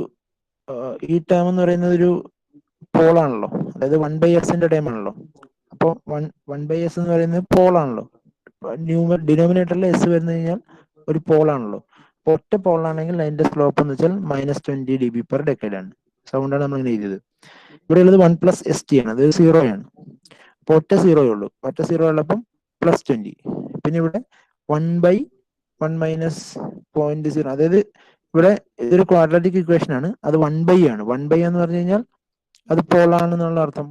ഈ ടേം എന്ന് പറയുന്നത് ഒരു പോളാണല്ലോ, അതായത് 1/s ടേം ആണല്ലോ. അപ്പോൾ 1/s എന്ന് പറയുന്നത് പോളാണല്ലോ. ഡിനോമിനേറ്ററിൽ എസ് വരുന്നു കഴിഞ്ഞാൽ ഒരു പോളാണല്ലോ. ഒറ്റ പോളാണെങ്കിൽ അതിന്റെ സ്ലോപ്പ് എന്ന് വെച്ചാൽ -20 dB/decade ആണ്. സൗണ്ടാണ് നമ്മൾ ഇങ്ങനെ എഴുതിയത്. ഇവിടെ ഉള്ളത് 1+st ആണ്, അത് 0 ആണ്. അപ്പൊ ഒറ്റ 0 ഉള്ളൂ. ഒറ്റ 0 ഉള്ളപ്പം +20. പിന്നെ ഇവിടെ 1/1 - 0.0, അതായത് ഇവിടെ ഇതൊരു ക്വാഡ്രാറ്റിക് ഇക്വേഷൻ ആണ്. അത് 1/, ആണ്. 1/, എന്ന് പറഞ്ഞു കഴിഞ്ഞാൽ അത് പോളാണെന്നുള്ള അർത്ഥം.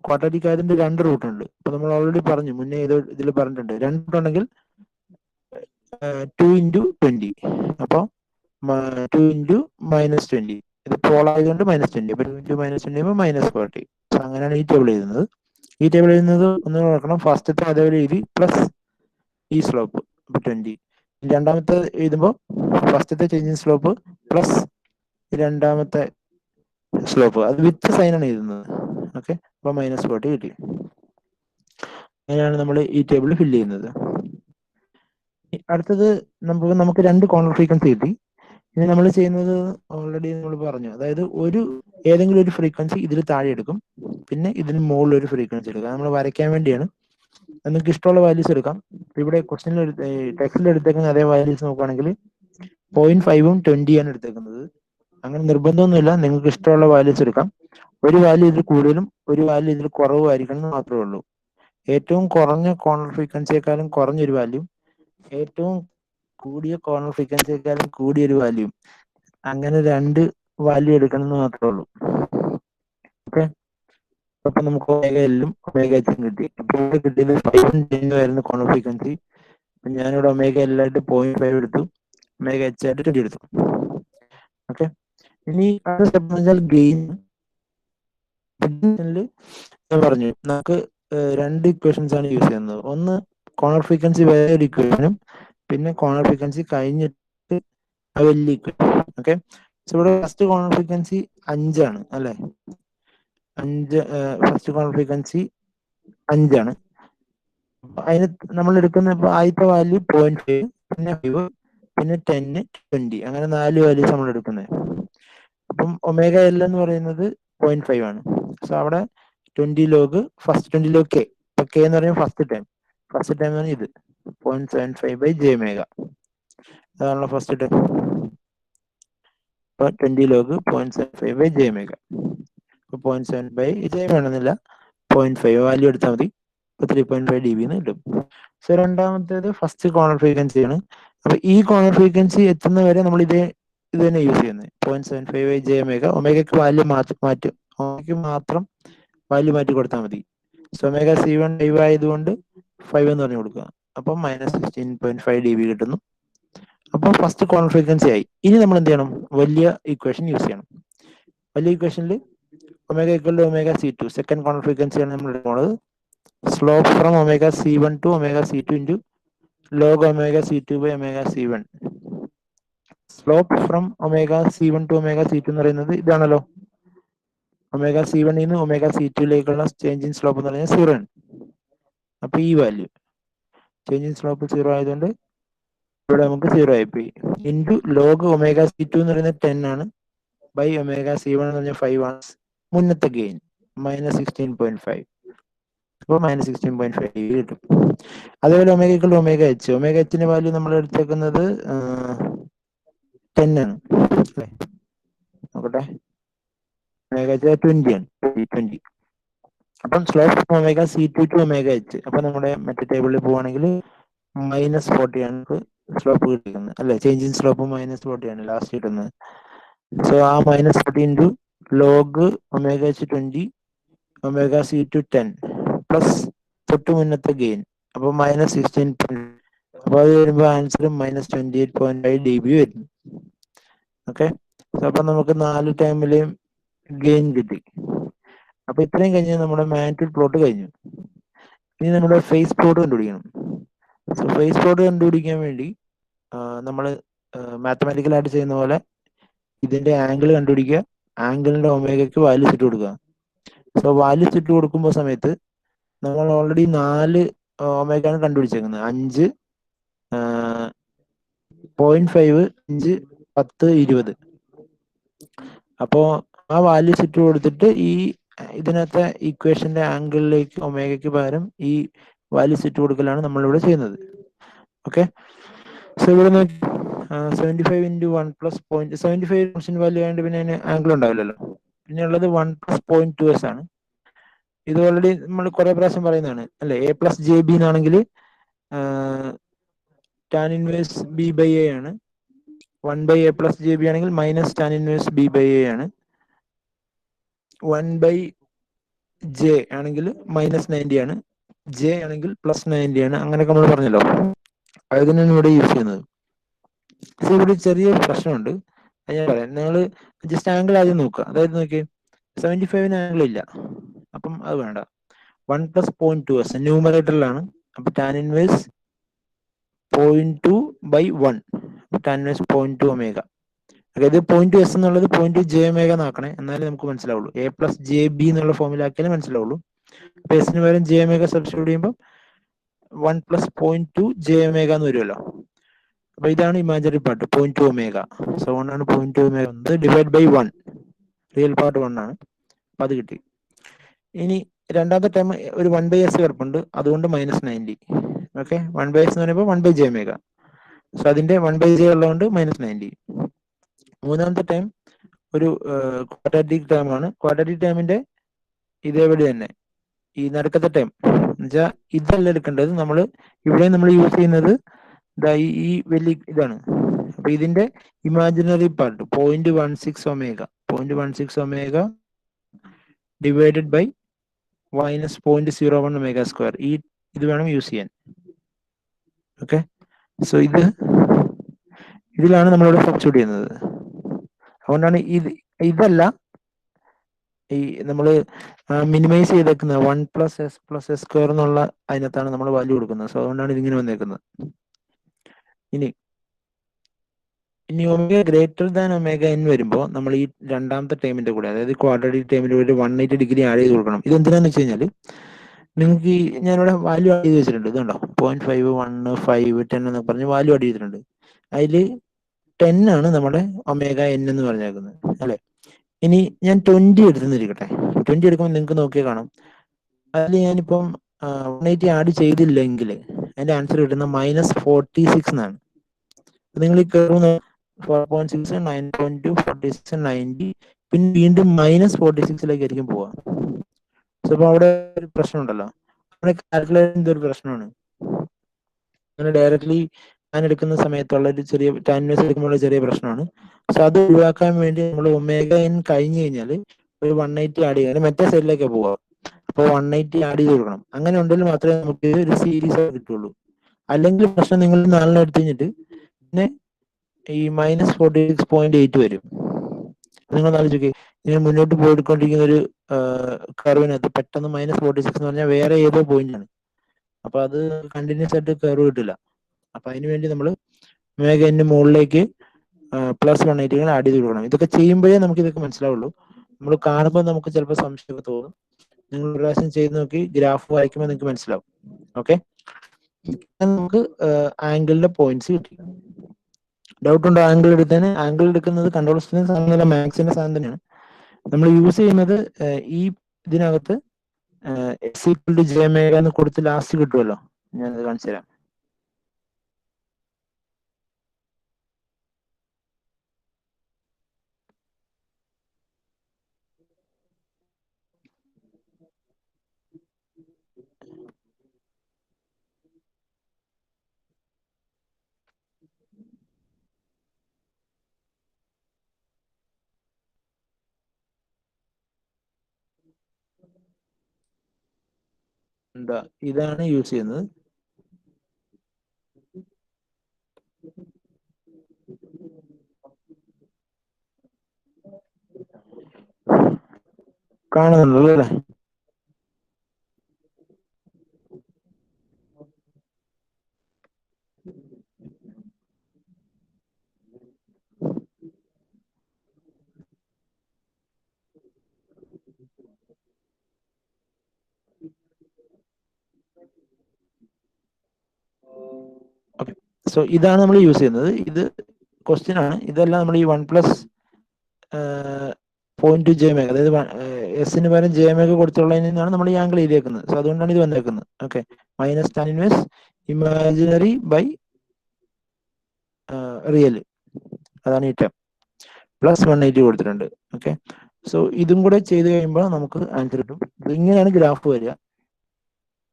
ക്വാഡ്രാറ്റിക് ആയതിന്റെ 2 റൂട്ട് ഉണ്ട്. അപ്പൊ നമ്മൾ ഓൾറെഡി പറഞ്ഞു, മുന്നേ ഏതോ ഇതിൽ പറഞ്ഞിട്ടുണ്ട്, 2 റൂട്ട് ഉണ്ടെങ്കിൽ 2 into 20. അപ്പോൾ 2 into -20. ഇത് പോൾ ആയതുകൊണ്ട് -20. അപ്പൊ 2 into -20 -40. അങ്ങനെയാണ് ഈ ടേബിൾ എഴുതുന്നത്. ഈ ടേബിൾ എഴുതുന്നത് ഒന്ന് നോക്കണം, ഫസ്റ്റത്തെ അതേപോലെ എഴുതി പ്ലസ് ഈ സ്ലോപ്പ് 20. രണ്ടാമത്തെ എഴുതുമ്പോൾ ഫസ്റ്റത്തെ ചേഞ്ച് ഇൻ സ്ലോപ്പ് പ്ലസ് രണ്ടാമത്തെ സ്ലോപ്പ്, അത് വിത്ത് സൈനാണ് എഴുതുന്നത്. ഓക്കെ, അപ്പൊ -40 കിട്ടി. അങ്ങനെയാണ് നമ്മൾ ഈ ടേബിൾ ഫില്ല് ചെയ്യുന്നത്. അടുത്തത് നമുക്ക് 2 കോർണർ ഫ്രീക്വൻസി കിട്ടി. ഇനി നമ്മൾ ചെയ്യുന്നത് ഓൾറെഡി നമ്മൾ പറഞ്ഞു, അതായത് ഏതെങ്കിലും ഒരു ഫ്രീക്വൻസി ഇതിൽ താഴെ എടുക്കും, പിന്നെ ഇതിന് മുകളിൽ ഒരു ഫ്രീക്വൻസി എടുക്കുക. നമ്മൾ വരയ്ക്കാൻ വേണ്ടിയാണ്. നിങ്ങൾക്ക് ഇഷ്ടമുള്ള വാല്യൂസ് എടുക്കാം. ഇവിടെ ക്വസ്റ്റ്യനിൽ ടെക്സ്റ്റിൽ എടുത്തേക്കുന്ന അതേ വാല്യൂസ് നോക്കുകയാണെങ്കിൽ 0.5ഉം 20ആണ് എടുത്തേക്കുന്നത്. അങ്ങനെ നിർബന്ധമൊന്നുമില്ല, നിങ്ങൾക്ക് ഇഷ്ടമുള്ള വാല്യൂസ് എടുക്കാം. ഒരു വാല്യൂ ഇതിൽ കൂടുതലും ഒരു വാല്യൂ ഇതിൽ കുറവുമായിരിക്കണം എന്ന് മാത്രമേ ഉള്ളൂ. ഏറ്റവും കുറഞ്ഞ കോർണർ ഫ്രീക്വൻസിയെക്കാളും കുറഞ്ഞൊരു വാല്യൂ, ഏറ്റവും കൂടിയ കോർണർ ഫ്രീക്വൻസിയെക്കാളും കൂടിയൊരു വാല്യൂ, അങ്ങനെ 2 വാല്യൂ എടുക്കണം എന്ന് മാത്രമേ ഉള്ളൂ. ഓക്കെ, അപ്പൊ നമുക്ക് ഒമേഗ-എല്ലും ഒമേഗ-എച്ചും കിട്ടി. അപ്പോൾ ഇവിടെ കിട്ടിയത് 5ഉം 10ഉം ആയിരുന്നു കോർണർ ഫ്രീക്വൻസി. ഞാനിവിടെ ഒമേഗ-എല്ലായിട്ട് 0.5 എടുത്തു, ഒമേഗ-എച്ച് ആയിട്ട് 20 എടുത്തു. ഓക്കെ, ഇനി അടുത്ത സ്റ്റെപ്പ് എന്ന് വെച്ചാൽ ഗെയിൻ. ഞാൻ പറഞ്ഞു നമുക്ക് 2 ഇക്വേഷൻസ് ആണ് യൂസ് ചെയ്യുന്നത്. ഒന്ന് കോർണർ ഫ്രീക്വൻസി വേറെ ഒരു ഇക്വേഷനും, പിന്നെ കോർണർ ഫ്രീക്വൻസി കഴിഞ്ഞിട്ട് വലിയ ഇക്വേഷൻ. ഓക്കെ, സോ ഇവിടെ ഫസ്റ്റ് കോർണർ ഫ്രീക്വൻസി 5 ആണ് അല്ലെ. 5 ഫസ്റ്റ് കോർണർ ഫ്രീക്വൻസി 5 ആണ്. അതിന് നമ്മൾ എടുക്കുന്ന ആദ്യത്തെ വാല്യൂ 0.5, പിന്നെ 5, പിന്നെ 10, 20, അങ്ങനെ 4 വാല്യൂസ് നമ്മൾ എടുക്കുന്നത്. അപ്പം ഒമേഗ-എൽ എന്ന് പറയുന്നത് 0.5 ആണ്. സോ അവിടെ 20 log ഫസ്റ്റ് 20 log k. ഇപ്പൊ k എന്ന് പറയുമ്പോൾ ഫസ്റ്റ് ടൈം എന്ന് പറഞ്ഞാൽ ഇത് 0.75/j-omega. അതാണല്ലോ ഫസ്റ്റ് ടൈം. അപ്പൊ 20 log 0.75/j-omega. ഇപ്പൊ 0.75 വേണമെന്നില്ല, 0.5 വാല്യൂ എടുത്താൽ മതി. 3.5 dB എന്ന് കിട്ടും. സോ രണ്ടാമത്തേത് ഫസ്റ്റ് കോർണർ ഫ്രീക്വൻസി ആണ്. അപ്പൊ ഈ കോർണർ ഫ്രീക്വൻസി എത്തുന്ന വരെ നമ്മൾ ഇത് തന്നെ യൂസ് ചെയ്യുന്നത്. 0.75/j-omega. ഒമേഗയ്ക്ക് വാല്യൂ മാറ്റും, ഒമേഗയ്ക്ക് മാത്രം വാല്യൂ മാറ്റി കൊടുത്താൽ മതി. സോ ഒമേഗ C1 5 ആയതുകൊണ്ട് 5 എന്ന് പറഞ്ഞു കൊടുക്കുക. അപ്പം -16.5 dB കിട്ടുന്നു. അപ്പോൾ ഫസ്റ്റ് കോർണർ ഫ്രീക്വൻസി ആയി. ഇനി നമ്മൾ എന്ത് ചെയ്യണം? വലിയ ഇക്വേഷൻ യൂസ് ചെയ്യണം. വലിയ ഇക്വേഷനിൽ ഒമേഗ = ഒമേഗ-C2 സെക്കൻഡ് കോർണർ ഫ്രീക്വൻസിയാണ് നമ്മൾ എടുക്കുന്നത്. സ്ലോപ്പ് ഫ്രം ഒമേഗ-C1 to ഒമേഗ-C2 into log ഒമേഗ-C2/ഒമേഗ-C1. സ്ലോപ്പ് ഫ്രം ഒമേഗ-C1 to ഒമേഗ-C2 എന്ന് പറയുന്നത് ഇതാണല്ലോ. ഒമേഗ-C1 നിന്ന് ഒമേഗ-C2ലേക്കുള്ള ചേഞ്ച് ഇൻ സ്ലോപ്പ് എന്ന് പറയുന്നത് 0 ആണ്. അപ്പൊ ഈ വാല്യൂ ചേഞ്ച് ഇൻ സ്ലോപ്പ് 0 ആയതുകൊണ്ട് ഇവിടെ നമുക്ക് 0 ആയിപ്പോയി. ഇൻറ്റു ലോഗ് ഒമേഗ-C2 എന്ന് പറയുന്നത് 10 ആണ്, ബൈ ഒമേഗ-C1 എന്ന് പറഞ്ഞാൽ 5 ആണ്. മുന്നത്തെ ഗെയിൻ -16.5. അപ്പോൾ -16.5 കിട്ടും. അതേപോലെ ഒമേഗ = ഒമേഗ-എച്ച്. ഒമേഗ-എച്ചിന്റെ വാല്യൂ നമ്മൾ എടുത്തേക്കുന്നത് 10 ആണ് അല്ലേ. നോക്കട്ടെ, ഒമേഗ-എച്ച് 20 ആണ്. 20. അപ്പം സ്ലോപ്പ് ഒമേഗ-C2 to ഒമേഗ-എച്ച്. അപ്പൊ നമ്മുടെ മറ്റേ ടേബിളിൽ പോവുകയാണെങ്കിൽ -40 ആണ് സ്ലോപ്പ് കിട്ടുന്നത് അല്ലെ. ചേഞ്ച് ഇൻ സ്ലോപ്പ് -40 ആണ് ലാസ്റ്റ് കിട്ടുന്നത്. സോ ആ -40 ഇൻറ്റു ലോഗ് ഒമേഗ-എച്ച് 20, ഒമേഗ-C2 10 പ്ലസ് തൊട്ട് മുന്നത്തെ ഗെയിൻ, അപ്പൊ -16. അപ്പൊ അത് വരുമ്പോൾ ആൻസർ -28.5 dB വരുന്നു. ഓക്കെ, അപ്പൊ നമുക്ക് 4 ടൈമിലെയും ഗെയിൻ കിട്ടി. അപ്പൊ ഇത്രയും കഴിഞ്ഞാൽ നമ്മുടെ മാഗ്നിറ്റ്യൂഡ് പ്ലോട്ട് കഴിഞ്ഞു. ഇനി നമ്മുടെ ഫേസ് പ്ലോട്ട് കണ്ടുപിടിക്കണം. സോ ഫേസ് പ്ലോട്ട് കണ്ടുപിടിക്കാൻ വേണ്ടി നമ്മൾ മാത്തമാറ്റിക്കലായിട്ട് ചെയ്യുന്ന പോലെ ഇതിന്റെ ആംഗിൾ കണ്ടുപിടിക്കുക, ആംഗിളിന്റെ ഒമേഗയ്ക്ക് വാല്യൂസ് ഇട്ട് കൊടുക്കുക. സോ വാല്യൂസ് ഇട്ട് കൊടുക്കുമ്പോൾ സമയത്ത് നമ്മൾ ഓൾറെഡി 4 ഒമേഗയാണ് കണ്ടുപിടിച്ചേക്കുന്നത്. 5, 0.5, 5, 10, 20. അപ്പോ ആ വാല്യൂസ് ഇട്ട് കൊടുത്തിട്ട് ഇതിനകത്തെ ഇക്വേഷന്റെ ആംഗിളിലേക്ക് ഒമേഗയ്ക്ക് പകരം ഈ വാല്യൂസ് ഇട്ട് കൊടുക്കലാണ് നമ്മളിവിടെ ചെയ്യുന്നത്. ഓക്കെ, സോ ഇവിടെ 75 into 1 plus 0.75 കോൺസ്റ്റന്റ് വാല്യൂ ആയതുകൊണ്ട് പിന്നെ അതിന് ആംഗിൾ ഉണ്ടാവില്ലല്ലോ. പിന്നെ ഉള്ളത് 1 plus 0.2s ആണ്. ഇത് ഓൾറെഡി നമ്മൾ കുറെ പ്രാവശ്യം പറയുന്നതാണ് അല്ലെ. A+JB എന്നാണെങ്കിൽ tan inverse B/A ആണ്. 1/A+JB ആണെങ്കിൽ -tan inverse B/A ആണ്. 1/A ജെ ആണെങ്കിൽ -90 ആണ്, ജെ ആണെങ്കിൽ +90 ആണ്, അങ്ങനെയൊക്കെ നമ്മൾ പറഞ്ഞല്ലോ. അതിനാണ് ഇവിടെ യൂസ് ചെയ്യുന്നത്. പക്ഷെ ഇവിടെ ചെറിയൊരു പ്രശ്നമുണ്ട്, അത് ഞാൻ പറയാം. നിങ്ങൾ ജസ്റ്റ് ആംഗിൾ ആദ്യം നോക്കുക. അതായത് നോക്കി 75 ആംഗിൾ ഇല്ല, അപ്പം അത് വേണ്ട. 1 + 0.2s ന്യൂമറേറ്ററിലാണ്. അപ്പൊ ടാൻ ഇൻവേഴ്സ് 0.2/1, ടാൻ ഇൻവേഴ്സ് 0.2 ω. അതായത് 0.2s എന്നുള്ളത് 0.2j ω എന്നാക്കണേ, എന്നാലേ നമുക്ക് മനസ്സിലാവുള്ളൂ. a+jb എന്നുള്ള ഫോമിൽ ആക്കിയാലേ മനസ്സിലാവുള്ളൂ. അപ്പൊ എസിന് പകരം j ω സബ്സ്റ്റിറ്റ്യൂട്ട് ചെയ്യുമ്പോൾ 1 + 0.2j ω എന്ന് വരുമല്ലോ. അപ്പൊ ഇതാണ് ഇമാജിനറി പാർട്ട് 0.2ω. സോ കൊണ്ടാണ് 0.2ω /1. റിയൽ പാർട്ട് 1 ആണ്. അപ്പൊ അത് കിട്ടി. ഇനി രണ്ടാമത്തെ ടൈം ഒരു 1/s കിടപ്പുണ്ട്, അതുകൊണ്ട് -90. ഓക്കെ, 1/s എന്ന് പറയുമ്പോൾ 1/j ω. സോ അതിന്റെ 1/j ഉള്ളതുകൊണ്ട് -90. മൂന്നാമത്തെ ടൈം ഒരു ക്വാഡ്രാറ്റിക് ടേം ആണ്. ക്വാഡ്രാറ്റിക് ടേമിന്റെ ഇതേപടി തന്നെ ഈ നടുക്കത്തെ ടൈം എന്നുവെച്ചാൽ ഇതല്ല എടുക്കേണ്ടത്. ഇവിടെ നമ്മൾ യൂസ് ചെയ്യുന്നത് ഈ വലിയ ഇതാണ്. അപ്പൊ ഇതിന്റെ ഇമാജിനറി പാർട്ട് 0.16ω, 0.16ω ഡിവൈഡഡ് ബൈ -0.01ω². ഇത് വേണം യൂസ് ചെയ്യാൻ. ഓക്കെ, സോ ഇതിലാണ് നമ്മളിവിടെ സബ്സ്റ്റിറ്റ്യൂട്ട് ചെയ്യുന്നത്. അതുകൊണ്ടാണ് ഇതല്ല ഈ നമ്മൾ മിനിമൈസ് ചെയ്തേക്കുന്നത് 1 + s + s² എന്നുള്ള അതിനകത്താണ് നമ്മൾ വാല്യൂ കൊടുക്കുന്നത്. സോ അതുകൊണ്ടാണ് ഇതിങ്ങനെ വന്നേക്കുന്നത്. ഇനി ω > ω വരുമ്പോൾ നമ്മൾ ഈ രണ്ടാമത്തെ ടൈമിന്റെ കൂടെ, അതായത് ക്വാഡ്രാറ്റിക് ടൈമിന്റെ കൂടെ 180° ആഡ് ചെയ്ത് കൊടുക്കണം. ഇത് എന്തിനാന്ന് വെച്ച് കഴിഞ്ഞാൽ നിങ്ങൾക്ക് ഞാനിവിടെ വാല്യൂ ആഡ് ചെയ്ത് വെച്ചിട്ടുണ്ട്. ഇതുണ്ടോ 0.5, 1, 5, 10 എന്നൊക്കെ പറഞ്ഞ് വാല്യൂ ആഡ് ചെയ്തിട്ടുണ്ട്. അതിൽ 10 ആണ് നമ്മുടെ ω/n എന്ന് പറഞ്ഞേക്കുന്നത്, അല്ലെ? ഇനി ഞാൻ 20 എടുത്തെന്നിരിക്കട്ടെ. 20 എടുക്കുമ്പോൾ നിങ്ങൾക്ക് നോക്കിയാൽ കാണാം, അതിൽ ഞാനിപ്പം 180 ആഡ് ചെയ്തില്ലെങ്കിൽ അതിന്റെ ആൻസർ കിട്ടുന്ന -46 എന്നാണ്. നിങ്ങൾ ഈ കയറുന്ന 4.6, 9.2, 46, 90, പിന്നെ വീണ്ടും -46 ആയിരിക്കും പോവാ. സോ അപ്പൊ അവിടെ ഒരു പ്രശ്നമുണ്ടല്ലോ, നമ്മുടെ കാൽക്കുലേഷൻ്റെ ഒരു പ്രശ്നമാണ്. അങ്ങനെ ഡയറക്ട്ലി ഞാൻ എടുക്കുന്ന സമയത്തുള്ള ഒരു ചെറിയ ടാൻ ഇൻവേഴ്സ് എടുക്കുമ്പോൾ ചെറിയ പ്രശ്നമാണ്. സോ അത് ഒഴിവാക്കാൻ വേണ്ടി നമ്മൾ ω/n കഴിഞ്ഞ് കഴിഞ്ഞാൽ ഒരു 180 ആഡ് ചെയ്യാൻ മറ്റേ സൈഡിലേക്ക് പോവാം. അപ്പോൾ 180 ആഡ് ചെയ്ത് കൊടുക്കണം. അങ്ങനെ ഉണ്ടെങ്കിൽ മാത്രമേ നമുക്ക് ഒരു സീരീസ് കിട്ടുള്ളൂ. അല്ലെങ്കിൽ പ്രശ്നം നിങ്ങൾ 4 എടുത്തു കഴിഞ്ഞിട്ട് പിന്നെ ഈ -46.8 വരും. നിങ്ങൾ ആലോചിക്കുക, ഇങ്ങനെ മുന്നോട്ട് പോയിക്കൊണ്ടിരിക്കുന്ന ഒരു കർവിനകത്ത് പെട്ടെന്ന് -46 എന്ന് പറഞ്ഞാൽ വേറെ ഏതോ പോയിന്റ് ആണ്. അപ്പൊ അത് കണ്ടിന്യൂസ് ആയിട്ട് കർവ് കിട്ടില്ല. അപ്പൊ അതിന് വേണ്ടി നമ്മൾ ω/n മുകളിലേക്ക് +180 ആഡ് ചെയ്ത് കൊടുക്കണം. ഇതൊക്കെ ചെയ്യുമ്പോഴേ നമുക്ക് ഇതൊക്കെ മനസ്സിലാവുള്ളൂ. നമ്മൾ കാണുമ്പോൾ നമുക്ക് ചിലപ്പോൾ സംശയമൊക്കെ തോന്നും. നിങ്ങൾ ഒരു പ്രാവശ്യം ചെയ്ത് നോക്കി ഗ്രാഫ് വായിക്കുമ്പോൾ നിങ്ങൾക്ക് മനസ്സിലാവും. ഓക്കെ, നമുക്ക് ആംഗിളിന്റെ പോയിന്റ്സ് കിട്ടി. ഡൗട്ട് ഉണ്ടോ ആംഗിൾ എടുത്തതിന്? ആംഗിൾ എടുക്കുന്നത് കൺട്രോൾ സാധനം മാക്സിന്റെ സാധനം തന്നെയാണ്. നമ്മൾ യൂസ് ചെയ്യുന്നത് ഈ ഇതിനകത്ത് s = j ω എന്ന് കൊടുത്ത് ലാസ്റ്റ് കിട്ടുമല്ലോ. ഞാനത് കാണിച്ചു തരാം. ഇതാണ് യൂസ് ചെയ്യുന്നത്. കാണുന്നുണ്ടല്ലോ അല്ലേ? ഓക്കെ, സോ ഇതാണ് നമ്മൾ യൂസ് ചെയ്യുന്നത്. ഇത് ക്വസ്റ്റ്യൻ ആണ്. ഇതെല്ലാം നമ്മൾ ഈ 1 + 0.2j ω, അതായത് എസിന് പകരം j ω കൊടുത്തുള്ളതിൽ നിന്നാണ് നമ്മൾ ഈ ആംഗിൾ എഴുതിയേക്കുന്നത്. സോ അതുകൊണ്ടാണ് ഇത് വന്നേക്കുന്നത്. Okay, -tan inverse imaginary by real, അതാണ് ഈ ടേം. +180 കൊടുത്തിട്ടുണ്ട്. ഓക്കെ, സോ ഇതും കൂടെ ചെയ്ത് കഴിയുമ്പോൾ നമുക്ക് ആൻസർ കിട്ടും. ഇങ്ങനെയാണ് ഗ്രാഫ് വരിക.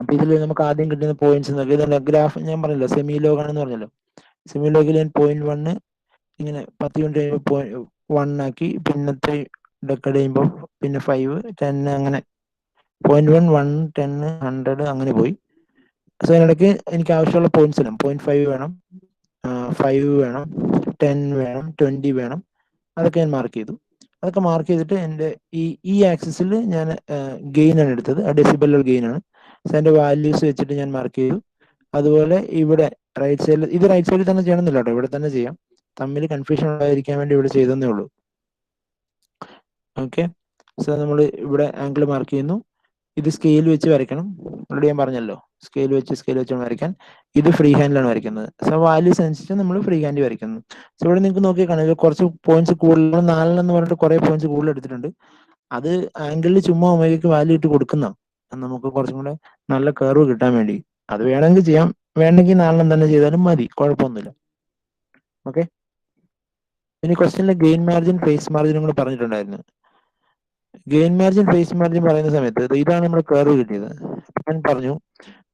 അപ്പൊ ഇതിൽ നമുക്ക് ആദ്യം കിട്ടുന്ന പോയിന്റ്സ് ഇതല്ല ഗ്രാഫ്. ഞാൻ പറഞ്ഞല്ലോ സെമി ലോഗ് ആണെന്ന് പറഞ്ഞല്ലോ. സെമി ലോഗിൽ ഞാൻ 0.1 ഇങ്ങനെ 10 യൂണിറ്റ് കഴിയുമ്പോൾ 1 ആക്കി, പിന്നത്തെ ഡെക്കഡ് കഴിയുമ്പോൾ പിന്നെ 5, 10 അങ്ങനെ 0.1 1 10 100 അങ്ങനെ പോയി. സോ അതിനിടയ്ക്ക് എനിക്ക് ആവശ്യമുള്ള പോയിന്റ്സ് ഇടാം. 0.5 വേണം, 5 വേണം, 10 വേണം, 20 വേണം. അതൊക്കെ ഞാൻ മാർക്ക് ചെയ്തു. അതൊക്കെ മാർക്ക് ചെയ്തിട്ട് എൻ്റെ ഈ ആക്സിസിൽ ഞാൻ ഗെയിൻ ആണ് എടുത്തത്. ഡെസിബൽ ഗെയിൻ ആണ്. സോ അതിൻ്റെ വാല്യൂസ് വെച്ചിട്ട് ഞാൻ മാർക്ക് ചെയ്തു. അതുപോലെ ഇവിടെ റൈറ്റ് സൈഡിൽ, ഇത് റൈറ്റ് സൈഡിൽ തന്നെ ചെയ്യണമെന്നില്ല കേട്ടോ, ഇവിടെ തന്നെ ചെയ്യാം. തമ്മിൽ കൺഫ്യൂഷൻ ഉണ്ടായിരിക്കാൻ വേണ്ടി ഇവിടെ ചെയ്തതേ ഉള്ളൂ. ഓക്കെ, സോ നമ്മൾ ഇവിടെ ആംഗിൾ മാർക്ക് ചെയ്യുന്നു. ഇത് സ്കെയിൽ വെച്ച് വരയ്ക്കണം. ഓൾറെഡി ഞാൻ പറഞ്ഞല്ലോ, സ്കെയിൽ വെച്ച് വരയ്ക്കാൻ. ഇത് ഫ്രീ ഹാൻഡിലാണ് വരയ്ക്കുന്നത്. സോ വാല്യൂസ് അനുസരിച്ച് നമ്മൾ ഫ്രീ ഹാൻഡ് വരയ്ക്കുന്നു. സോ ഇവിടെ നിങ്ങൾക്ക് നോക്കി കാണാം, കുറച്ച് പോയിന്റ്സ് കൂടുതൽ, 4 എന്ന് പറഞ്ഞിട്ട് കുറേ പോയിന്റ്സ് കൂടുതൽ എടുത്തിട്ടുണ്ട്. അത് ആംഗിളിൽ ചുമ്മാ ഒമേഗയ്ക്ക് വാല്യൂ ഇട്ട് കൊടുക്കുന്ന, നമുക്ക് കുറച്ചും കൂടെ നല്ല കർവ് കിട്ടാൻ വേണ്ടി. അത് വേണമെങ്കിൽ ചെയ്യാം, വേണമെങ്കിൽ 4 തന്നെ ചെയ്താലും മതി, കുഴപ്പമൊന്നുമില്ല. ഓക്കെ, ഇനി ക്വസ്റ്റ്യനിൽ ഗെയിൻ മാർജിൻ, ഫേസ് മാർജിനും കൂടെ പറഞ്ഞിട്ടുണ്ടായിരുന്നു. ഗെയിൻ മാർജിൻ, ഫേസ് മാർജിൻ പറയുന്ന സമയത്ത് ഇതാണ് നമ്മുടെ കർവ് കിട്ടിയത്. ഞാൻ പറഞ്ഞു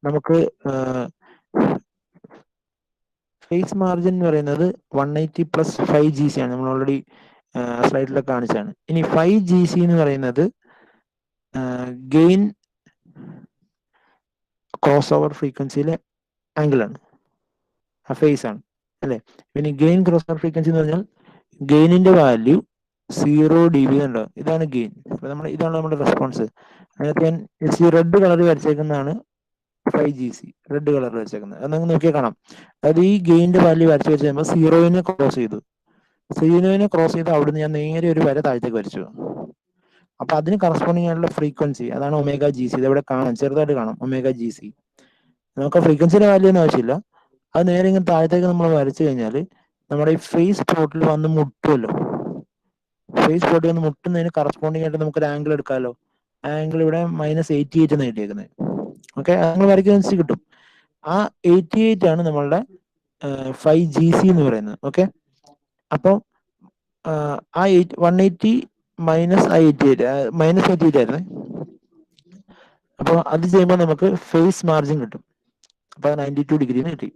നമുക്ക് ഫേസ് മാർജിൻ എന്ന് പറയുന്നത് 180 പ്ലസ് 5 GC ആണ്. നമ്മൾ ഓൾറെഡി സ്ലൈഡിലൊക്കെ കാണിച്ചാണ്. ഇനി 5 GC എന്ന് പറയുന്നത് ഗെയിൻ ക്രോസ് ഓവർ ഫ്രീക്വൻസിയിലെ ആംഗിളാണ്, ആ ഫേസ് ആണ് അല്ലേ. പിന്നെ ഗെയിൻ ക്രോസ് ഓവർ ഫ്രീക്വൻസി എന്ന് പറഞ്ഞാൽ ഗെയിനിന്റെ വാല്യൂ 0 dB ഉണ്ടോ, ഇതാണ് ഗെയിൻ. ഇതാണ് നമ്മുടെ റെസ്പോൺസ്. അതിനകത്ത് ഞാൻ റെഡ് കളർ വരച്ചേക്കുന്നതാണ് 5 GC, റെഡ് കളർ വരച്ചേക്കുന്നത്. അത് നിങ്ങൾക്ക് നോക്കിയാൽ കാണാം. അതായത് ഈ ഗെയിനിന്റെ വാല്യൂ വരച്ച് വെച്ച് കഴിയുമ്പോൾ 0 ക്രോസ് ചെയ്തു. 0 ക്രോസ് ചെയ്ത് അവിടുന്ന് ഞാൻ നേരെ ഒരു വര താഴത്തേക്ക് വരച്ചു. അപ്പൊ അതിന് കറസ്പോണ്ടിങ് ആയിട്ടുള്ള ഫ്രീക്വൻസി അതാണ് ω/GC. ഇതെവിടെ കാണാം, ചെറുതായിട്ട് കാണാം, ω/GC. നമുക്ക് ഫ്രീക്വൻസിയുടെ വാല്യൂ ഒന്നും ആവശ്യമില്ല. അത് നേരെ ഇങ്ങനെ താഴത്തേക്ക് നമ്മൾ വരച്ചു കഴിഞ്ഞാൽ നമ്മുടെ ഈ ഫേസ് സ്പോട്ടിൽ വന്ന് മുട്ടുമല്ലോ. ഫേസ് സ്പോട്ടിൽ വന്ന് മുട്ടുന്നതിന് കറസ്പോണ്ടിങ് ആയിട്ട് നമുക്കൊരു ആംഗിൾ എടുക്കാമല്ലോ. ആംഗിൾ ഇവിടെ -88 എന്ന് എഴുതിയേക്കുന്നത്. ഓക്കെ, നിങ്ങൾ വരയ്ക്കുന്ന കിട്ടും. ആ 88 ആണ് നമ്മളുടെ 5 GC എന്ന് പറയുന്നത്. ഓക്കെ, അപ്പോൾ ആ 180 മൈനസ് -88 ആയിരുന്നേ. അപ്പോൾ അത് ചെയ്യുമ്പോൾ നമുക്ക് ഫേസ് മാർജിൻ കിട്ടും. അപ്പൊ 92 ഡിഗ്രി കിട്ടി.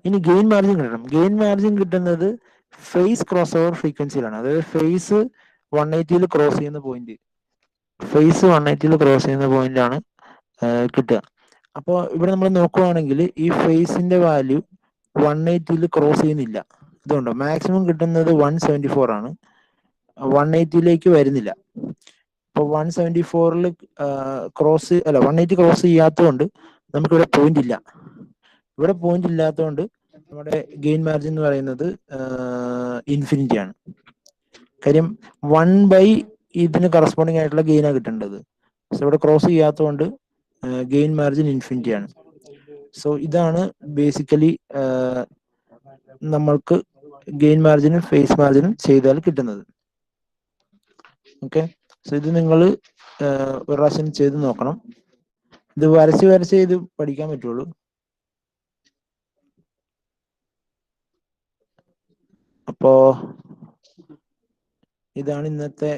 ഇനി ഗെയിൻ മാർജിൻ കിട്ടണം. ഗെയിൻ മാർജിൻ കിട്ടുന്നത് ഫേസ് ക്രോസ് ഓവർ ഫ്രീക്വൻസിയിലാണ്. അതായത് ഫേസ് 180 ക്രോസ് ചെയ്യുന്ന പോയിന്റ്, ഫേസ് 180 ക്രോസ് ചെയ്യുന്ന പോയിന്റ് ആണ് കിട്ടുക. അപ്പോൾ ഇവിടെ നമ്മൾ നോക്കുവാണെങ്കിൽ ഈ ഫേസിന്റെ വാല്യൂ 180 ക്രോസ് ചെയ്യുന്നില്ല. ഇതുകൊണ്ടോ മാക്സിമം കിട്ടുന്നത് 174 ആണ്, 180 വരുന്നില്ല. അപ്പോൾ 174 ക്രോസ് അല്ല 180 ക്രോസ് ചെയ്യാത്തതുകൊണ്ട് നമുക്കിവിടെ പോയിന്റ് ഇല്ല. ഇവിടെ പോയിന്റ് ഇല്ലാത്തതുകൊണ്ട് നമ്മുടെ ഗെയിൻ മാർജിൻ എന്ന് പറയുന്നത് ഇൻഫിനിറ്റി ആണ്. കാര്യം 1/, ഇതിന് കറസ്പോണ്ടിങ് ആയിട്ടുള്ള ഗെയിനാണ് കിട്ടേണ്ടത്. സോ ഇവിടെ ക്രോസ് ചെയ്യാത്തതുകൊണ്ട് ഗെയിൻ മാർജിൻ ഇൻഫിനിറ്റി ആണ്. സോ ഇതാണ് ബേസിക്കലി നമ്മൾക്ക് ഗെയിൻ മാർജിനും ഫേസ് മാർജിനും ചെയ്താൽ കിട്ടുന്നത്. ഓക്കെ, സോ ഇത് നിങ്ങൾ ഒരു പ്രാവശ്യം ചെയ്ത് നോക്കണം. ഇത് വരച്ച് ഇത് പഠിക്കാൻ പറ്റുള്ളൂ. അപ്പോ ഇതാണ് ഇന്നത്തെ